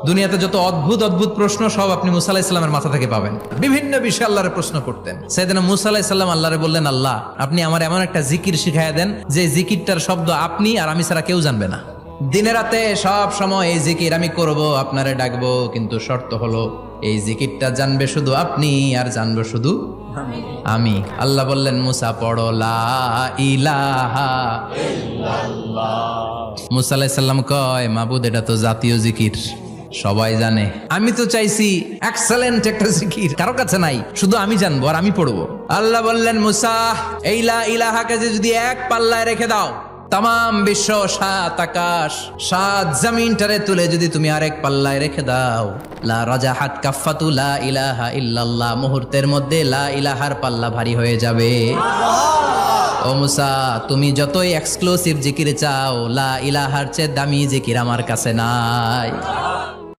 দুনিয়াতে যত অদ্ভুত অদ্ভুত প্রশ্ন সব আপনি মুসা আলাইহিস সালামের মাথা থেকে পাবেন। বিভিন্ন বিষয়ে আল্লাহরে প্রশ্ন করতেন। সাইয়েদনা মুসা আলাইহিস সালাম আল্লাহরে বললেন, আল্লাহ আপনি আমার এমন একটা জিকির শিখাইয়া দেন যে জিকিরটার শব্দ আপনি আর আমি ছাড়া কেউ জানবে না। দিনে রাতে সব সময় এই জিকির আমি করব, আপনারে ডাকবো, কিন্তু শর্ত হলো এই জিকিরটা জানবে শুধু আপনি আর জানবো শুধু আমি। আল্লাহ বললেন, মুসা পড়ো লা ইলাহা ইল্লাল্লাহ। মুসা আলাইহিস সালাম কয়, মাবুদ এটা তো জাতীয় জিকির, সবাই জানে। আমি তো চাইছি এক্সেলেন্ট একটা জিকির, কারো কাছে নাই, শুধু আমি জানবো আর আমি পড়বো। আল্লাহ বললেন, মুসা এই লা ইলাহাকে যদি এক পাল্লায় রেখে দাও, তাম বিশ্ব, 7 আকাশ 7 জমিনটারে তুলে যদি তুমি আরেক পাল্লায় রেখে দাও, লা রাজাহাত কাফাতু লা ইলাহা ইল্লাল্লাহ, মুহূর্তের মধ্যে লা ইলাহার পাল্লা ভারী হয়ে যাবে। ও মুসা, তুমি যতই এক্সক্লুসিভ জিকির চাও, লা ইলাহার চেয়ে দামি জিকির আমার কাছে নাই।